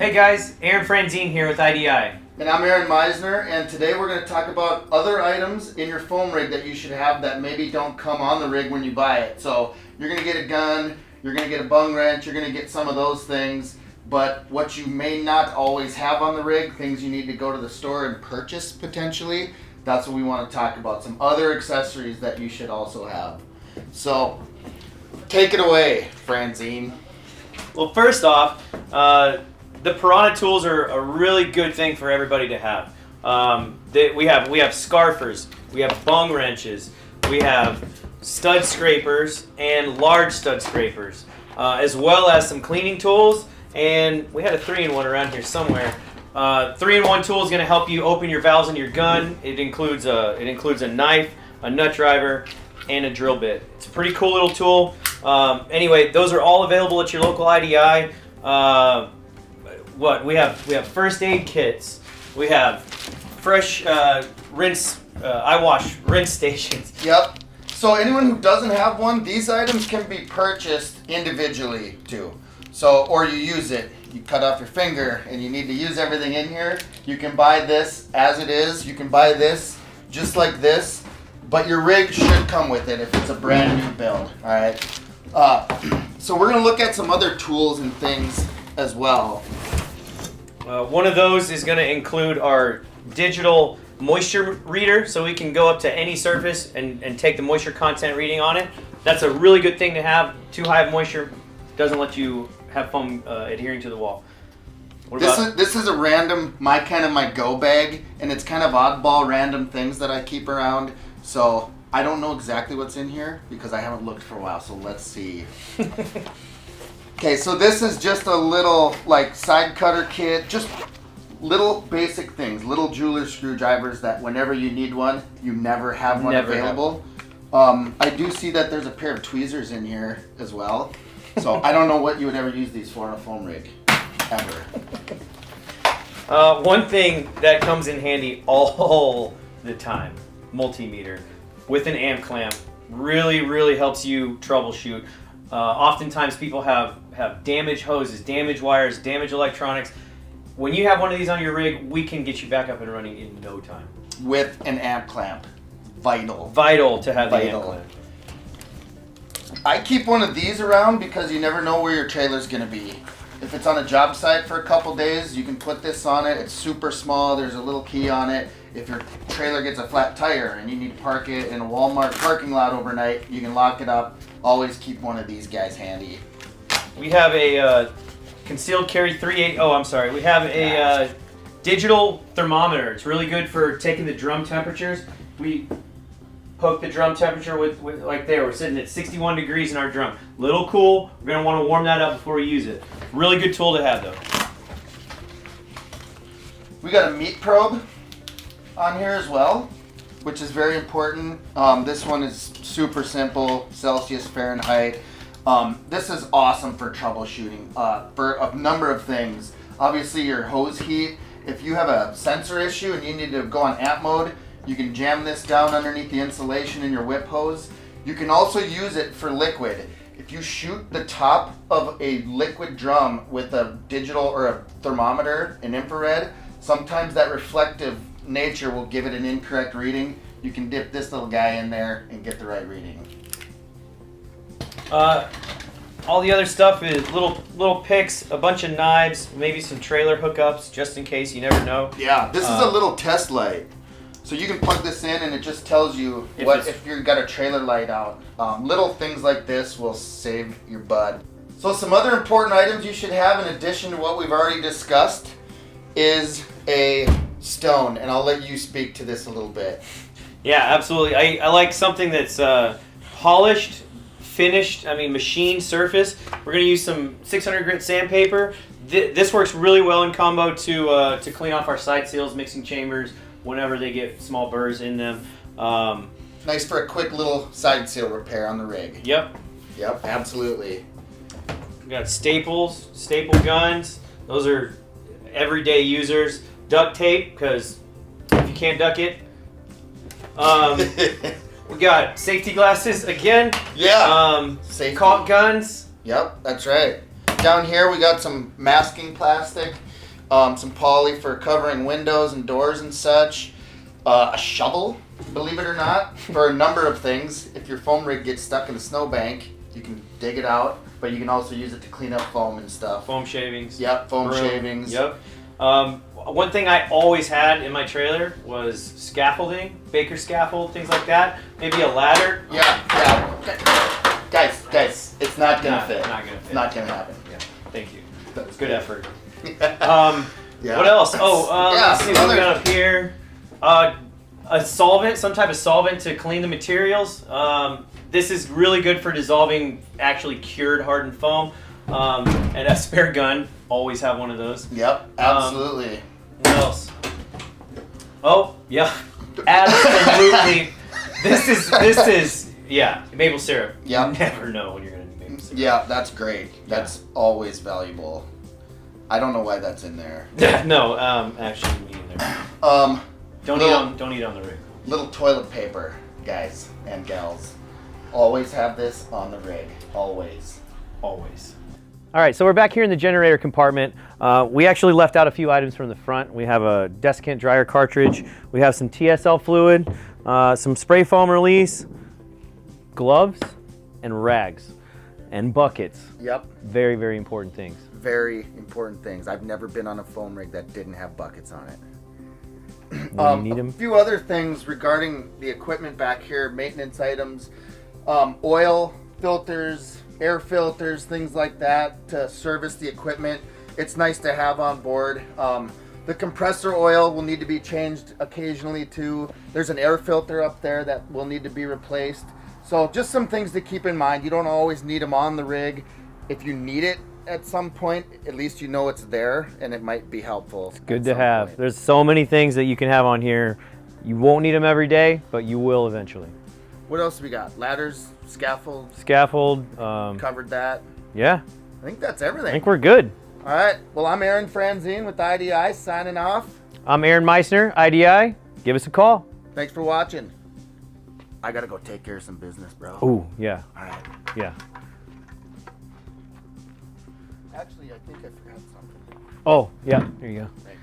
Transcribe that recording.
Hey guys, Aaron Franzine here with IDI. And I'm Aaron Meisner, and today we're going to talk about other items in your foam rig that you should have that maybe don't come on the rig when you buy it. So you're going to get a gun, you're going to get a bung wrench, you're going to get some of those things, but what you may not always have on the rig, things you need to go to the store and purchase potentially, that's what we want to talk about. Some other accessories that you should also have. So take it away, Franzine. Well, first off, the Piranha tools are a really good thing for everybody to have. We have scarfers, we have bung wrenches, we have stud scrapers and large stud scrapers, as well as some cleaning tools. And we had a 3-in-1 around here somewhere. 3-in-1 tool is going to help you open your valves in your gun. It includes a knife, a nut driver, and a drill bit. It's a pretty cool little tool. Anyway, those are all available at your local IDI. We have first aid kits. We have fresh rinse, eye wash rinse stations. Yep. So anyone who doesn't have one, these items can be purchased individually too. So, or you use it. You cut off your finger and you need to use everything in here. You can buy this as it is. You can buy this just like this, but your rig should come with it if it's a brand new build. All right. So we're gonna look at some other tools and things as well. One of those is going to include our digital moisture reader, so we can go up to any surface and take the moisture content reading on it. That's a really good thing to have. Too high of moisture doesn't let you have foam adhering to the wall. This is a random, my go bag, and it's kind of oddball random things that I keep around. So I don't know exactly what's in here because I haven't looked for a while, so let's see. Okay, so this is just a little like side cutter kit, just little basic things, little jeweler's screwdrivers that whenever you need one, you never have one available. I do see that there's a pair of tweezers in here as well. So I don't know what you would ever use these for on a foam rig, ever. One thing that comes in handy all the time, multimeter with an amp clamp, really helps you troubleshoot. Oftentimes people have damaged hoses, damaged wires, damaged electronics. When you have one of these on your rig, we can get you back up and running in no time. With an amp clamp. Vital. Vital to have the amp clamp. I keep one of these around because you never know where your trailer's going to be. If it's on a job site for a couple days, you can put this on it. It's super small. There's a little key on it. If your trailer gets a flat tire and you need to park it in a Walmart parking lot overnight, you can lock it up. Always keep one of these guys handy. We have a concealed carry 380. Oh, I'm sorry. We have a digital thermometer. It's really good for taking the drum temperatures. We poke the drum temperature with like there. We're sitting at 61 degrees in our drum. Little cool. We're going to want to warm that up before we use it. Really good tool to have though. We got a meat probe on here as well, which is very important. This one is super simple, Celsius, Fahrenheit. This is awesome for troubleshooting for a number of things. Obviously your hose heat. If you have a sensor issue and you need to go on amp mode, you can jam this down underneath the insulation in your whip hose. You can also use it for liquid. If you shoot the top of a liquid drum with a digital or a thermometer, an infrared, sometimes that reflective nature will give it an incorrect reading. You can dip this little guy in there and get the right reading. All the other stuff is little picks, a bunch of knives, maybe some trailer hookups, just in case, you never know. Yeah, this is a little test light. So you can plug this in and it just tells you if you've got a trailer light out. Little things like this will save your butt. So some other important items you should have in addition to what we've already discussed is a stone, and I'll let you speak to this a little bit. Yeah, absolutely. I like something that's polished, finished, machined surface. We're going to use some 600 grit sandpaper. This works really well in combo to clean off our side seals, mixing chambers, whenever they get small burrs in them. Nice for a quick little side seal repair on the rig. Yep, absolutely. We got staples, staple guns. Those are everyday users. Duct tape, because if you can't duck it. We got safety glasses again. Yeah. Safety. Caulk guns. Yep, that's right. Down here we got some masking plastic. some poly for covering windows and doors and such, a shovel, believe it or not, for a number of things. If your foam rig gets stuck in a snowbank, you can dig it out, but you can also use it to clean up foam and stuff. Foam shavings. Yep, foam broom. shavings. Yep. One thing I always had in my trailer was scaffolding, baker scaffold, things like that. Maybe a ladder. Yeah. Guys, it's not gonna fit. Not gonna fit. It's not gonna happen. Yeah. Thank you. That's good effort. Yeah. What else? Let's see what we got up here. A solvent, some type of solvent to clean the materials. This is really good for dissolving actually cured hardened foam. And a spare gun. Always have one of those. Yep, absolutely. What else? Oh, yeah. Absolutely. This is maple syrup. Yep. You never know when you're gonna need maple syrup. Yeah, that's great. That's always valuable. I don't know why that's in there. No, actually me either. Don't eat on the rig. Little toilet paper, guys and gals. Always have this on the rig. Always. Always. All right, so we're back here in the generator compartment. We actually left out a few items from the front. We have a desiccant dryer cartridge. We have some TSL fluid, some spray foam release, gloves, and rags, and buckets. Yep. Very, very important things. Very important things. I've never been on a foam rig that didn't have buckets on it. When you need them. A few other things regarding the equipment back here, maintenance items, oil filters, air filters, things like that to service the equipment. It's nice to have on board. The compressor oil will need to be changed occasionally too. There's an air filter up there that will need to be replaced. So just some things to keep in mind. You don't always need them on the rig. If you need it at some point, at least you know it's there and it might be helpful. It's good to have. There's so many things that you can have on here. You won't need them every day, but you will eventually. What else we got? Ladders, scaffold. Scaffold. Covered that. Yeah. I think that's everything. I think we're good. All right. Well, I'm Aaron Franzine with IDI signing off. I'm Aaron Meissner, IDI. Give us a call. Thanks for watching. I got to go take care of some business, bro. Ooh, yeah. All right. Yeah. Actually, I think I forgot something. Oh, yeah. Here you go. Thanks.